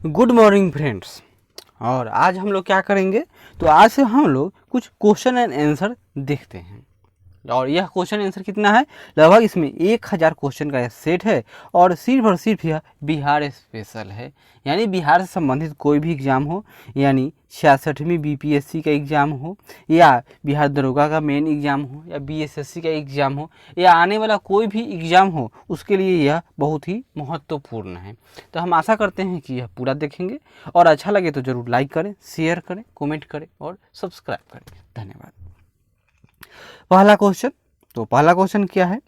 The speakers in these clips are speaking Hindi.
Good morning friends. और आज हम लोग क्या करेंगे, तो आज से हम लोग कुछ क्वेश्चन एंड आंसर देखते हैं। और यह क्वेश्चन आंसर कितना है, लगभग इसमें 1000 क्वेश्चन का यह सेट है और सिर्फ यह बिहार स्पेशल है। यानी बिहार से संबंधित कोई भी एग्ज़ाम हो, यानी 66वीं बीपीएससी का एग्ज़ाम हो, या बिहार दरोगा का मेन एग्ज़ाम हो, या बीएसएससी का एग्ज़ाम हो, या आने वाला कोई भी एग्ज़ाम हो, उसके लिए यह बहुत ही महत्वपूर्ण है। तो हम आशा करते हैं कि यह पूरा देखेंगे और अच्छा लगे तो ज़रूर लाइक करें, शेयर करें, कमेंट करें और सब्सक्राइब करें। धन्यवाद। पहला क्वेश्चन क्या है,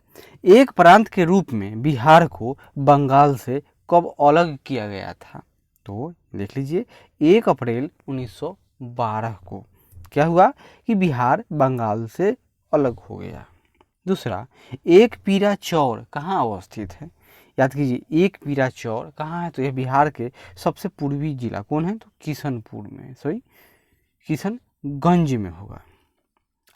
एक प्रांत के रूप में बिहार को बंगाल से कब अलग किया गया था? तो देख लीजिए, 1 अप्रैल 1912 को क्या हुआ कि बिहार बंगाल से अलग हो गया। दूसरा, एक पीरा चौर कहाँ अवस्थित है? याद कीजिए, एक पीरा चौर कहाँ है? तो यह बिहार के सबसे पूर्वी जिला कौन है? तो किशनपुर में, किशनगंज में होगा।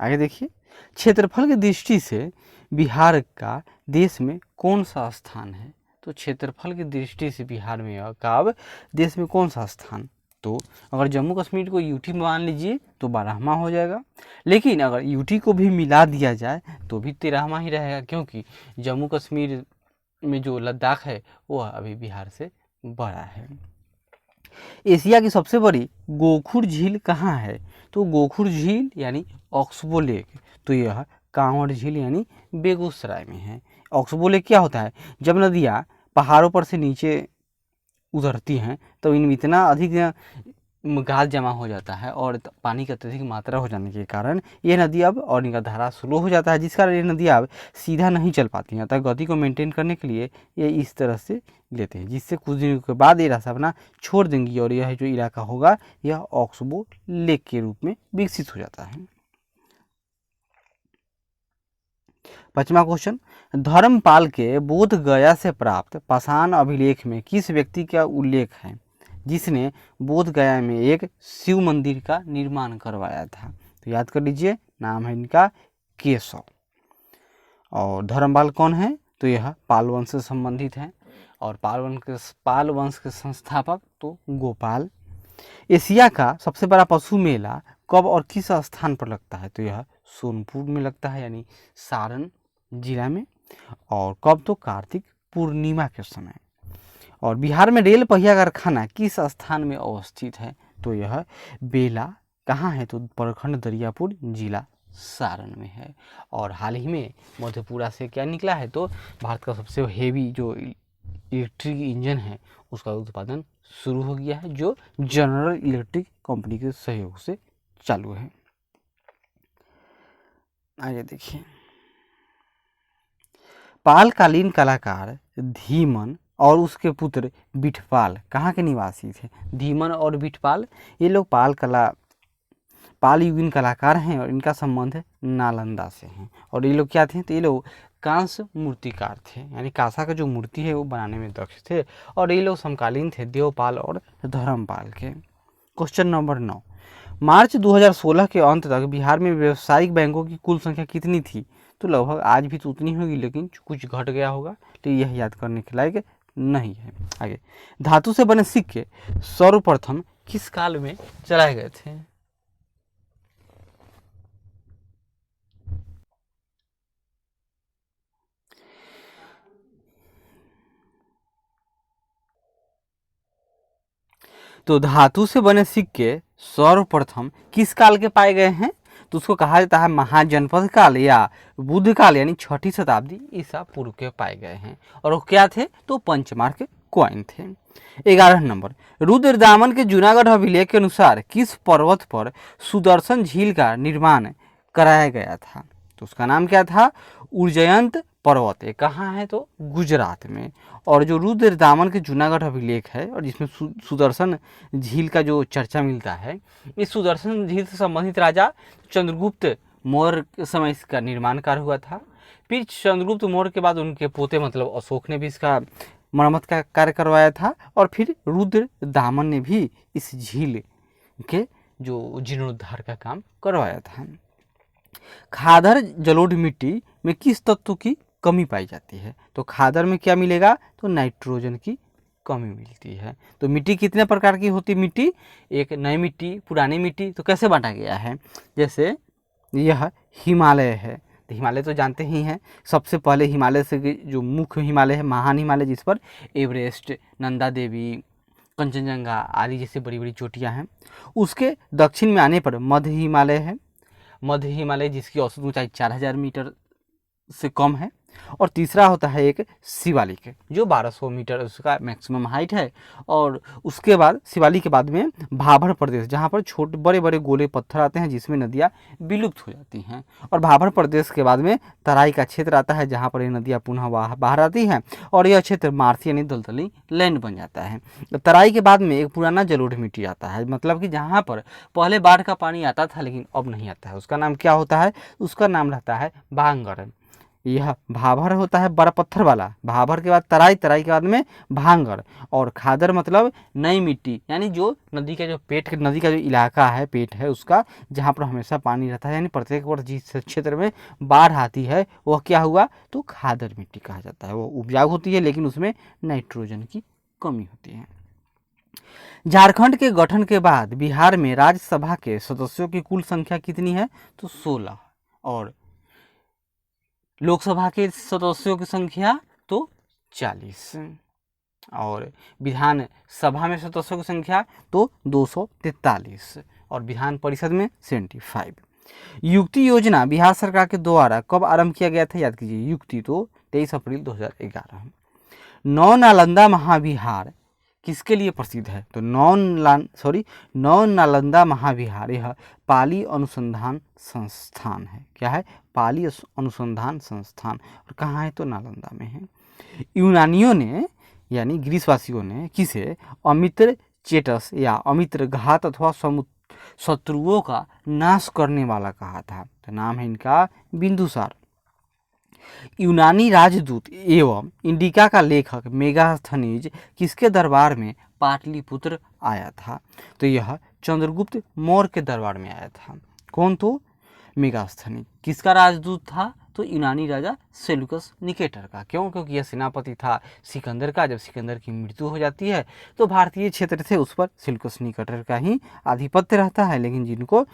आगे देखिए, क्षेत्रफल की दृष्टि से बिहार का देश में कौन सा स्थान है? तो क्षेत्रफल की दृष्टि से बिहार में का देश में कौन सा स्थान? तो अगर जम्मू कश्मीर को यूटी मान लीजिए तो 12वां हो जाएगा, लेकिन अगर यूटी को भी मिला दिया जाए तो भी 13वां ही रहेगा, क्योंकि जम्मू कश्मीर में जो लद्दाख है वह अभी बिहार से बड़ा है। एशिया की सबसे बड़ी गोखुर झील कहाँ है? तो गोखुर झील यानी ऑक्सबो लेक, तो यह कांवड़ झील यानी बेगूसराय में है। ऑक्सबो लेक क्या होता है, जब नदियाँ पहाड़ों पर से नीचे उतरती हैं तो इनमें इतना अधिक गाद जमा हो जाता है और पानी की अत्यधिक मात्रा हो जाने के कारण ये नदी अब और इनका धारा स्लो हो जाता है, जिस कारण ये नदी अब सीधा नहीं चल पाती हैं। अतः गति को मेंटेन करने के लिए ये इस तरह से लेते हैं, जिससे कुछ दिनों के बाद ये रास्ता अपना छोड़ देंगी और यह जो इलाका होगा यह ऑक्सबो लेक के रूप में विकसित हो जाता है। 5वां क्वेश्चन, धर्मपाल के बोध गया से प्राप्त पाषाण अभिलेख में किस व्यक्ति का उल्लेख है जिसने बोध गया में एक शिव मंदिर का निर्माण करवाया था? तो याद कर लीजिए, नाम है इनका केशव। और धर्मपाल कौन है? तो यह पाल वंश से संबंधित है और पाल वंश के संस्थापक तो गोपाल। एशिया का सबसे बड़ा पशु मेला कब और किस स्थान पर लगता है? तो यह सोनपुर में लगता है, यानी सारण जिला में। और कब? तो कार्तिक पूर्णिमा के समय। और बिहार में रेल पहिया कारखाना किस स्थान में अवस्थित है? तो यह बेला कहाँ है? तो प्रखंड दरियापुर जिला सारण में है। और हाल ही में मधेपुरा से क्या निकला है? तो भारत का सबसे हेवी जो इलेक्ट्रिक इंजन है उसका उत्पादन शुरू हो गया है, जो जनरल इलेक्ट्रिक कंपनी के सहयोग से चालू है। आगे देखिए, पालकालीन कलाकार धीमन और उसके पुत्र बिठपाल कहाँ के निवासी थे? धीमन और बिठपाल ये लोग पाल युगीन कलाकार हैं और इनका संबंध नालंदा से है। और ये लोग क्या थे? तो ये लोग कांस्य मूर्तिकार थे, यानी कांसा का जो मूर्ति है वो बनाने में दक्ष थे। और ये लोग समकालीन थे देवपाल और धर्मपाल के। क्वेश्चन नंबर 9, मार्च 2016 के अंत तक बिहार में व्यावसायिक बैंकों की कुल संख्या कितनी थी? तो लगभग आज भी तो उतनी होगी, लेकिन कुछ घट गया होगा, तो यह याद करने के लायक नहीं है। आगे, धातु से बने सिक्के सर्वप्रथम किस काल में चलाए गए थे? तो धातु से बने सिक्के सर्वप्रथम किस काल के पाए गए हैं? तो उसको कहा जाता है महाजनपद काल या बुद्ध काल, यानी 6ठी शताब्दी ईसा पूर्व के पाए गए हैं। और वो क्या थे? तो पंचमार्क कॉइन थे। 11 नंबर, रुद्रदामन के जूनागढ़ अभिलेख के अनुसार किस पर्वत पर सुदर्शन झील का निर्माण कराया गया था? तो उसका नाम क्या था? उज्जयंत पर्वत। ये कहाँ है? तो गुजरात में। और जो रुद्रदामन के जूनागढ़ अभिलेख है और जिसमें सुदर्शन झील का जो चर्चा मिलता है, इस सुदर्शन झील से संबंधित राजा चंद्रगुप्त मौर्य के समय इसका निर्माण कार्य हुआ था। फिर चंद्रगुप्त मौर्य के बाद उनके पोते मतलब अशोक ने भी इसका मरम्मत का कार्य करवाया था। और फिर रुद्रदामन ने भी इस झील के जो जीर्णोद्धार का काम करवाया था। खादर जलोढ़ मिट्टी में किस तत्व की कमी पाई जाती है? तो खादर में क्या मिलेगा? तो नाइट्रोजन की कमी मिलती है। तो मिट्टी कितने प्रकार की होती है? मिट्टी, एक नई मिट्टी, पुरानी मिट्टी। तो कैसे बांटा गया है? जैसे यह हिमालय है, तो हिमालय तो जानते ही हैं, सबसे पहले हिमालय से जो मुख्य हिमालय है, महान हिमालय, जिस पर एवरेस्ट, नंदा देवी, कंचनजंगा आदि जैसे बड़ी बड़ी चोटियां हैं। उसके दक्षिण में आने पर मध्य हिमालय है, मध्य हिमालय जिसकी औसत ऊंचाई 4000 मीटर से कम है। और तीसरा होता है एक शिवालिक, जो 1200 मीटर उसका मैक्सिमम हाइट है। और उसके बाद शिवालिक के बाद में भाभर प्रदेश, जहाँ पर छोटे बड़े बड़े गोले पत्थर आते हैं जिसमें नदियाँ विलुप्त हो जाती हैं। और भाभर प्रदेश के बाद में तराई का क्षेत्र आता है, जहाँ पर ये नदियाँ पुनः बाहर आती हैं और यह क्षेत्र मार्सी यानी दलदली लैंड बन जाता है। तराई के बाद में एक पुराना जलोढ़ मिट्टी आता है, मतलब कि जहाँ पर पहले बाढ़ का पानी आता था लेकिन अब नहीं आता है। उसका नाम क्या होता है? उसका नाम रहता है भांगड़। यह भाभर होता है बड़ा पत्थर वाला, भाभर के बाद तराई, तराई के बाद में भांगड़। और खादर मतलब नई मिट्टी, यानी जो नदी का जो पेट, नदी का जो इलाका है, पेट है उसका, जहाँ पर हमेशा पानी रहता है, यानी प्रत्येक वर्ष जिस क्षेत्र में बाढ़ आती है वह क्या हुआ? तो खादर मिट्टी कहा जाता है। वो उपजाऊ होती है लेकिन उसमें नाइट्रोजन की कमी होती है। झारखंड के गठन के बाद बिहार में राज्यसभा के सदस्यों की कुल संख्या कितनी है? तो 16। और लोकसभा के सदस्यों की संख्या तो 40। और विधान सभा में सदस्यों की संख्या तो 243। और विधान परिषद में 75। युक्ति योजना बिहार सरकार के द्वारा कब आरंभ किया गया था? याद कीजिए, युक्ति तो 23 अप्रैल 2011। नौ नालंदा महाविहार किसके लिए प्रसिद्ध है? तो नौ नालंदा महाविहार यह पाली अनुसंधान संस्थान है। क्या है? पाली अनुसंधान संस्थान। और कहाँ है? तो नालंदा में है। यूनानियों ने यानी ग्रीसवासियों ने किसे अमित्र चेटस या अमित्र घात अथवा शत्रुओं का नाश करने वाला कहा था? तो नाम है इनका बिंदुसार। यूनानी राजदूत एवं इंडिका का लेखक मेगास्थनीज किसके दरबार में पाटलिपुत्र आया था? तो यह चंद्रगुप्त मौर्य के दरबार में आया था। कौन? तो मेगास्थनी। किसका राजदूत था? तो यूनानी राजा सेल्यूकस निकेटर का। क्यों? क्योंकि यह सेनापति था सिकंदर का। जब सिकंदर की मृत्यु हो जाती है तो भारतीय क्षेत्र थे उस पर सेल्यूकस निकेटर का ही आधिपत्य रहता है, लेकिन जिनको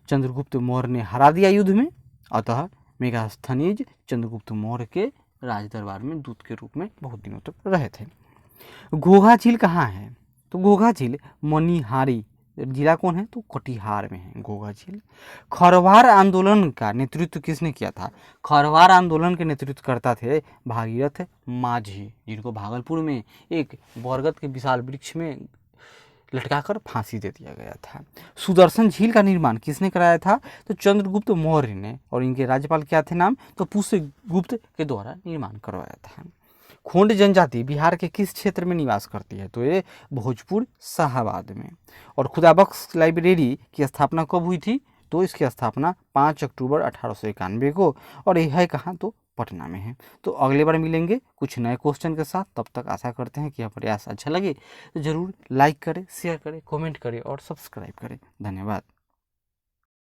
चंद्रगुप्त मौर्य ने हरा दिया युद्ध में, अतः मेगास्थनीज चंद्रगुप्त मौर्य के राज दरबार में दूत के रूप में बहुत दिनों तक रहे थे। घोघा झील कहाँ है? तो घोघा झील मनिहारी जिला कौन है? तो कटिहार में है घोघा झील। खरवार आंदोलन का नेतृत्व किसने किया था? खरवार आंदोलन के नेतृत्व करता थे भागीरथ माझी, जिनको भागलपुर में एक बरगद के विशाल वृक्ष में लटकाकर फांसी दे दिया गया था। सुदर्शन झील का निर्माण किसने कराया था? तो चंद्रगुप्त मौर्य ने। और इनके राज्यपाल क्या थे नाम? तो पुष्यगुप्त के द्वारा निर्माण करवाया था। खोंड जनजाति बिहार के किस क्षेत्र में निवास करती है? तो ये भोजपुर शाहाबाद में। और खुदाबख्श लाइब्रेरी की स्थापना कब हुई थी? तो इसकी स्थापना 5 अक्टूबर 1891 को। और यह है कहाँ? तो पटना में है। तो अगले बार मिलेंगे कुछ नए क्वेश्चन के साथ। तब तक आशा करते हैं कि यह प्रयास अच्छा लगे तो ज़रूर लाइक करें, शेयर करें, कमेंट करें और सब्सक्राइब करें। धन्यवाद।